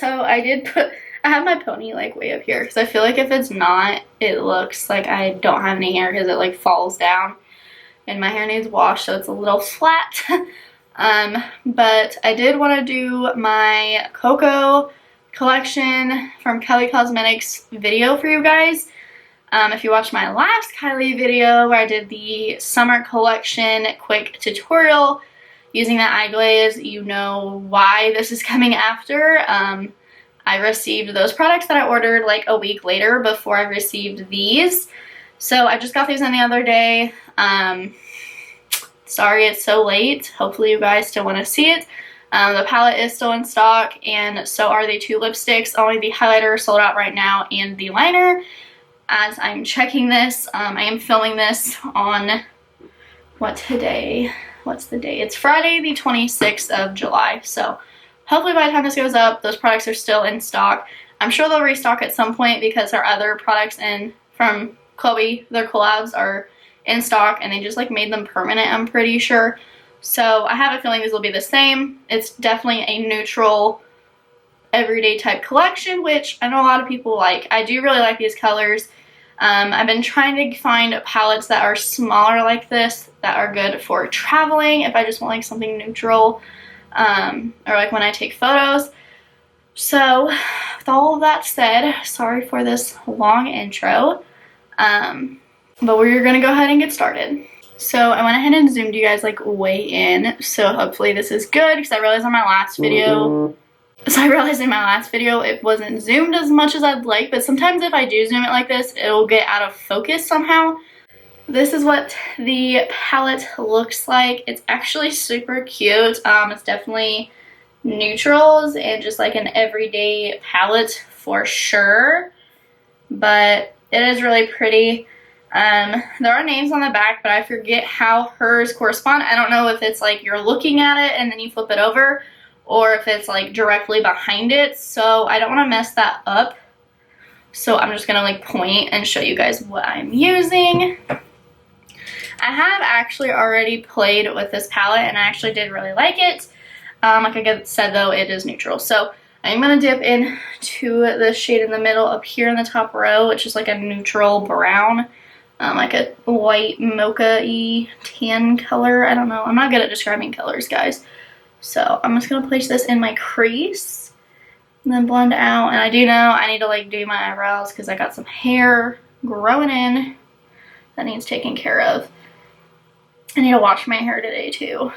So I have my pony like way up here because I feel like if it's not, it looks like I don't have any hair because it like falls down. And my hair needs wash, so it's a little flat. But I did want to do my KOKO collection from Kylie Cosmetics video for you guys. If you watched my last Kylie video where I did the summer collection quick tutorial using that eye glaze, you know why this is coming after. I received those products that I ordered like a week later before I received these. So I just got these in the other day. Sorry it's so late. Hopefully you guys still want to see it. The palette is still in stock, and so are the 2 lipsticks. Only the highlighter is sold out right now, and the liner. As I'm checking this, I am filming this on, what's the day? It's Friday the 26th of July. So hopefully by the time this goes up, those products are still in stock. I'm sure they'll restock at some point because our other products from Chloe, their collabs, are in stock, and they just like made them permanent, I'm pretty sure. So I have a feeling these will be the same. It's definitely a neutral, everyday type collection, which I know a lot of people like. I do really like these colors. I've been trying to find palettes that are smaller like this that are good for traveling if I just want like something neutral, or like when I take photos. So with all of that said, sorry for this long intro, but we're gonna go ahead and get started. So I went ahead and zoomed you guys like way in, so hopefully this is good because I realized in my last video it wasn't zoomed as much as I'd like, but sometimes if I do zoom it like this, it'll get out of focus somehow. This is what the palette looks like. It's actually super cute. It's definitely neutrals and just like an everyday palette for sure, but it is really pretty. There are names on the back, but I forget how hers correspond. I don't know if it's like you're looking at it and then you flip it over, or if it's like directly behind it, so I don't want to mess that up. So I'm just gonna like point and show you guys what I'm using. I have actually already played with this palette and I actually did really like it. Like I said though, it is neutral. So I'm gonna dip into the shade in the middle up here in the top row, which is like a neutral brown. Like a white mocha-y tan color. I don't know. I'm not good at describing colors, guys. So I'm just going to place this in my crease and then blend out. And I do know I need to like do my eyebrows because I got some hair growing in that needs taken care of. I need to wash my hair today too,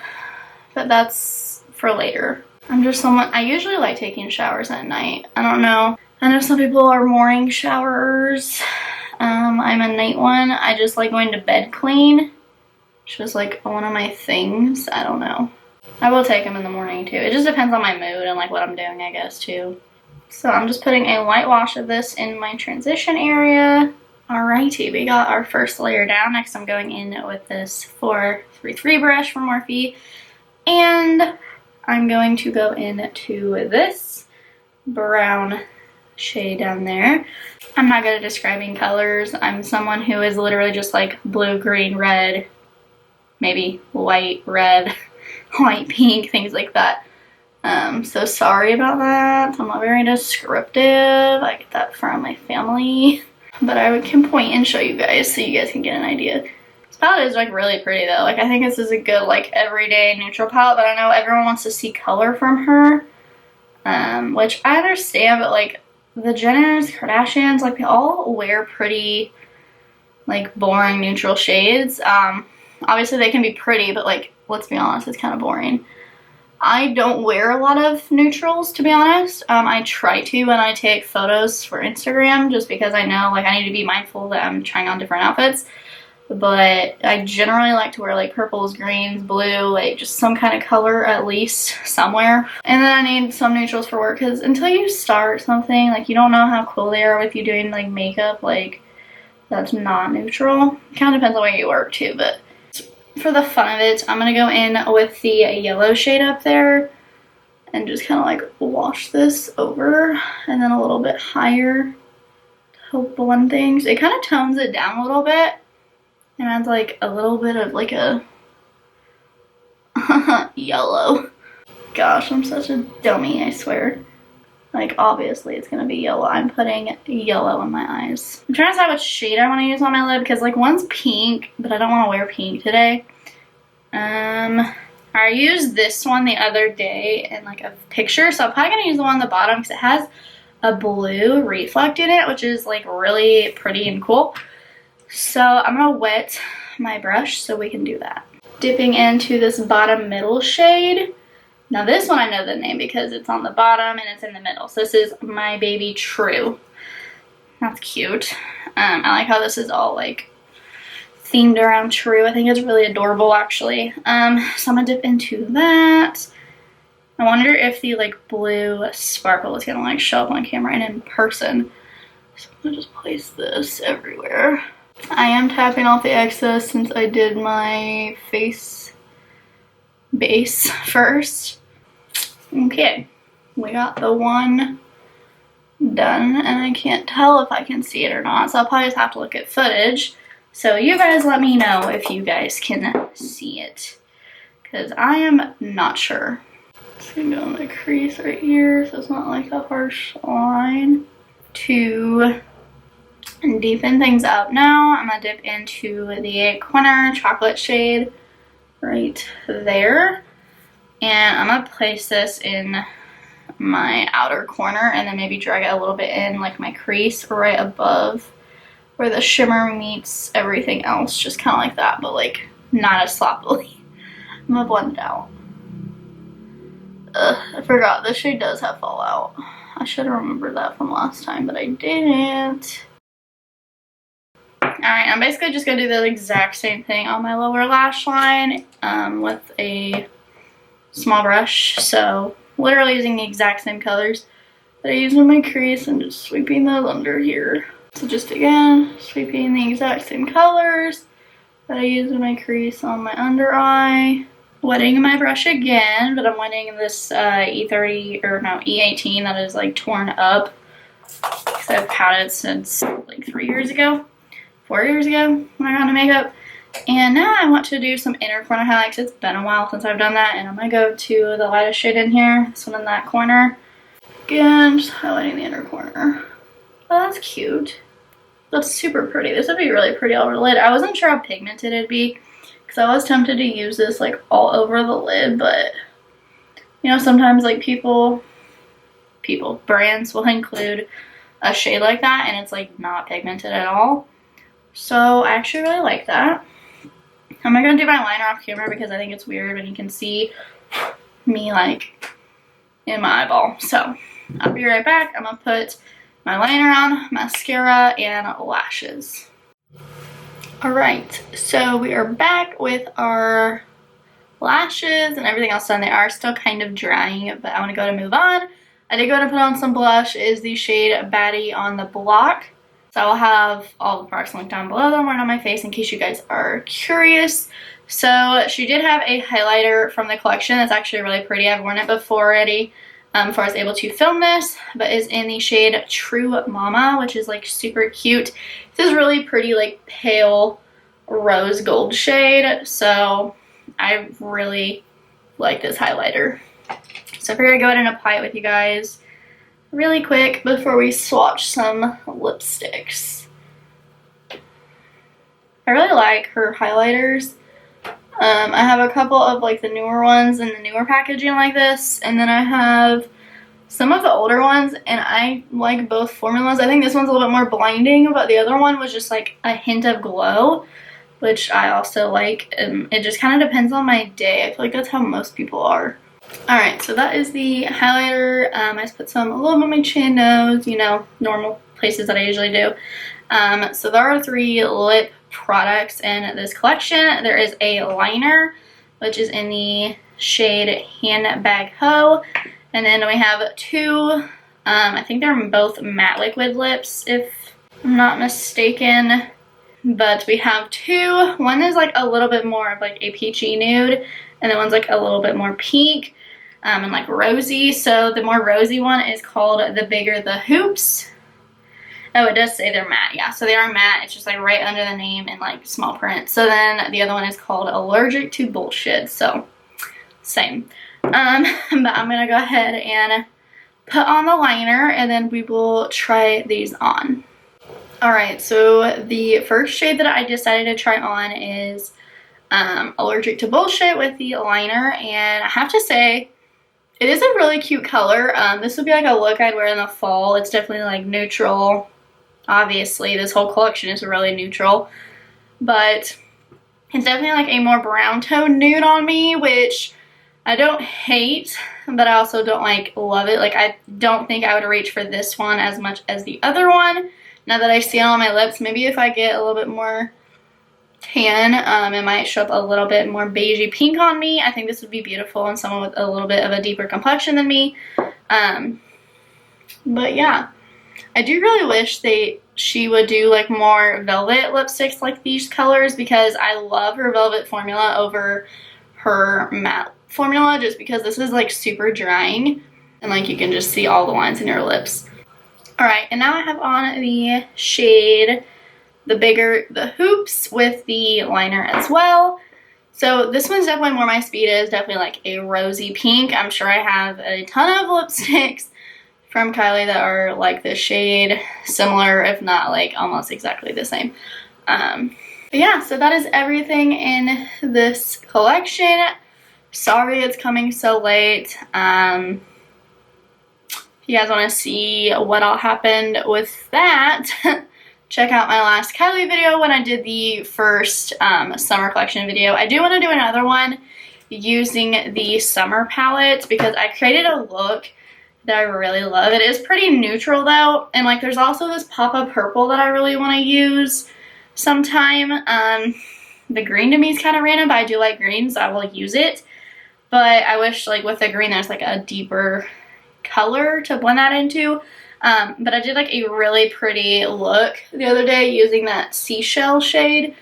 but that's for later. I usually like taking showers at night. I don't know. I know some people are morning showers. I'm a night one. I just like going to bed clean. It's just like one of my things. I don't know. I will take them in the morning too. It just depends on my mood and like what I'm doing, I guess, too. So I'm just putting a light wash of this in my transition area. Alrighty, we got our first layer down. Next I'm going in with this 433 brush from Morphe. And I'm going to go into this brown shade down there. I'm not good at describing colors. I'm someone who is literally just like blue, green, red, maybe white, red, white, pink, things like that. So sorry about that. I'm not very descriptive. I get that from my family. But I can point and show you guys so you guys can get an idea. This palette is like really pretty though. Like I think this is a good like everyday neutral palette, but I know everyone wants to see color from her. Which I understand, but like the Jenners, Kardashians, like they all wear pretty like boring neutral shades. Obviously they can be pretty, but like let's be honest, it's kind of boring. I don't wear a lot of neutrals, to be honest. I try to when I take photos for Instagram just because I know like I need to be mindful that I'm trying on different outfits. But I generally like to wear like purples, greens, blue, like just some kind of color at least somewhere. And then I need some neutrals for work because until you start something, like you don't know how cool they are with you doing like makeup, like that's not neutral. It kind of depends on where you work too, but for the fun of it, I'm going to go in with the yellow shade up there and just kind of like wash this over and then a little bit higher to help blend things. It kind of tones it down a little bit. And adds like a little bit of like a yellow. Gosh, I'm such a dummy, I swear. Like, obviously it's gonna be yellow. I'm putting yellow in my eyes. I'm trying to decide which shade I want to use on my lid because like one's pink, but I don't want to wear pink today. I used this one the other day in like a picture, so I'm probably gonna use the one on the bottom because it has a blue reflect in it, which is like really pretty and cool. So I'm gonna wet my brush so we can do that. Dipping into this bottom middle shade. Now this one I know the name because it's on the bottom and it's in the middle. So this is My Baby True. That's cute. I like how this is all like themed around True. I think it's really adorable actually. So I'm gonna dip into that. I wonder if the like blue sparkle is gonna like show up on camera and in person. So I'm gonna just place this everywhere. I am tapping off the excess since I did my face base first. Okay, we got the one done and I can't tell if I can see it or not, so I'll probably just have to look at footage. So you guys let me know if you guys can see it, because I am not sure. It's gonna go in the crease right here so it's not like a harsh line. To deepen things up now, I'm gonna dip into the corner chocolate shade right there. And I'm gonna place this in my outer corner and then maybe drag it a little bit in like my crease right above where the shimmer meets everything else, just kind of like that, but like not as sloppily. I'm gonna blend it out. I forgot this shade does have fallout. I should have remembered that from last time, but I didn't. Alright, I'm basically just gonna do the exact same thing on my lower lash line with a small brush. So literally using the exact same colors that I use in my crease and just sweeping those under here. So just again, sweeping the exact same colors that I use in my crease on my under eye. Wetting my brush again, but I'm wetting this E30, or no, E18 that is like torn up because I've had it since like 4 years ago when I got into makeup. And now I want to do some inner corner highlights. It's been a while since I've done that, and I'm gonna go to the lightest shade in here, this one in that corner. Again, just highlighting the inner corner. Oh, that's cute. That's super pretty. This would be really pretty over the lid. I wasn't sure how pigmented it'd be because I was tempted to use this like all over the lid, but you know, sometimes like brands will include a shade like that and it's like not pigmented at all. So I actually really like that. I'm not gonna do my liner off camera because I think it's weird when you can see me like in my eyeball. So I'll be right back. I'm gonna put my liner on, mascara, and lashes. Alright, so we are back with our lashes and everything else done. They are still kind of drying, but I want to go to move on. I did go to put on some blush. It is the shade Baddie on the Block. So I will have all the products linked down below that I'm wearing on my face in case you guys are curious. So she did have a highlighter from the collection that's actually really pretty. I've worn it before already before I was able to film this, but is in the shade True Mama, which is like super cute. This is really pretty like pale rose gold shade, so I really like this highlighter. So I figured I'd go ahead and apply it with you guys really quick before we swatch some lipsticks. I really like her highlighters. I have a couple of like the newer ones in the newer packaging like this, and then I have some of the older ones, and I like both formulas. I think this one's a little bit more blinding, but the other one was just like a hint of glow, which I also like, and it just kind of depends on my day. I feel like that's how most people are. Alright, so that is the highlighter. I just put some a little bit on my chin, nose, you know, normal places that I usually do. So there are 3 lip products in this collection. There is a liner, which is in the shade Handbag Ho. And then we have 2, I think they're both matte liquid lips, if I'm not mistaken. But we have 2. One is like a little bit more of like a peachy nude, and the one's like a little bit more pink and like rosy. So the more rosy one is called The Bigger the Hoops. Oh, it does say they're matte. Yeah, so they are matte. It's just like right under the name in like small print. So then the other one is called Allergic to Bullshit. So same. But I'm gonna go ahead and put on the liner and then we will try these on. Alright, so the first shade that I decided to try on is Allergic to Bullshit with the liner, and I have to say, it is a really cute color. This would be like a look I'd wear in the fall. It's definitely like neutral. Obviously, this whole collection is really neutral, but it's definitely like a more brown tone nude on me, which I don't hate, but I also don't like love it. Like, I don't think I would reach for this one as much as the other one. Now that I see it on my lips, maybe if I get a little bit more tan, it might show up a little bit more beigey pink on me. I think this would be beautiful on someone with a little bit of a deeper complexion than me. But yeah, I do really wish she would do like more velvet lipsticks like these colors, because I love her velvet formula over her matte formula, just because this is like super drying and like you can just see all the lines in your lips. Alright, and now I have on the shade, the hoops with the liner as well. So this one's definitely more my speed. Is definitely like a rosy pink. I'm sure I have a ton of lipsticks from Kylie that are like this shade, similar if not like almost exactly the same. But yeah, so that is everything in this collection. Sorry it's coming so late. If you guys want to see what all happened with that, check out my last Kylie video when I did the first summer collection video. I do want to do another one using the summer palette, because I created a look that I really love. It is pretty neutral though, and like there's also this pop-up purple that I really want to use sometime. The green to me is kind of random, but I do like green, so I will use it. But I wish like with the green there's like a deeper color to blend that into. But I did like a really pretty look the other day using that seashell shade,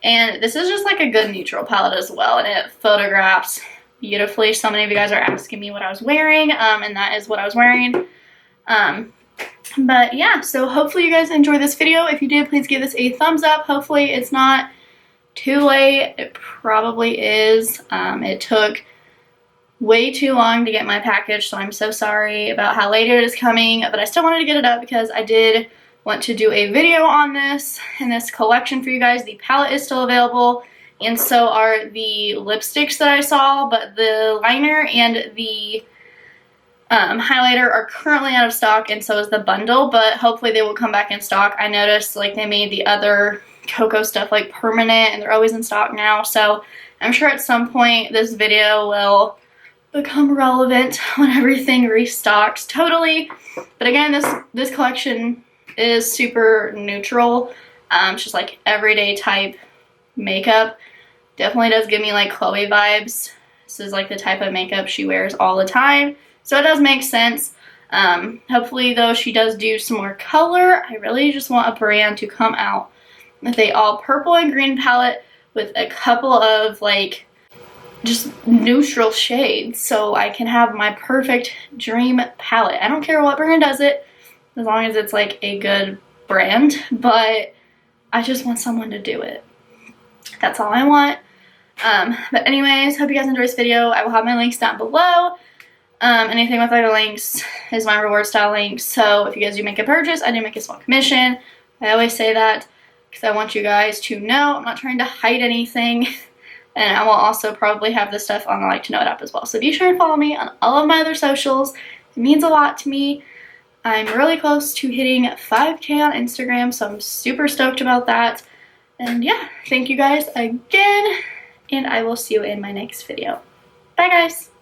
and this is just like a good neutral palette as well, and it photographs beautifully. So many of you guys are asking me what I was wearing, and that is what I was wearing. But yeah, so hopefully you guys enjoyed this video. If you did, please give this a thumbs up. Hopefully it's not too late. It probably is. It took way too long to get my package, so I'm so sorry about how late it is coming, but I still wanted to get it up because I did want to do a video on this and this collection for you guys. The palette is still available, and so are the lipsticks that I saw, but the liner and the highlighter are currently out of stock, and so is the bundle, but hopefully they will come back in stock. I noticed like they made the other KOKO stuff like permanent, and they're always in stock now, so I'm sure at some point this video will become relevant when everything restocks totally. But again, this collection is super neutral. It's just like everyday type makeup. Definitely does give me like Chloe vibes. This is like the type of makeup she wears all the time, so it does make sense. Hopefully though she does do some more color. I really just want a brand to come out with a all purple and green palette with a couple of like just neutral shades, so I can have my perfect dream palette. I don't care what brand does it, as long as it's like a good brand, but I just want someone to do it. That's all I want. But anyways, hope you guys enjoyed this video. I will have my links down below. Anything with other links is my RewardStyle links, so if you guys do make a purchase, I do make a small commission. I always say that because I want you guys to know I'm not trying to hide anything. And I will also probably have this stuff on the Like to Know It app as well. So be sure to follow me on all of my other socials. It means a lot to me. I'm really close to hitting 5K on Instagram, so I'm super stoked about that. And yeah, thank you guys again, and I will see you in my next video. Bye guys!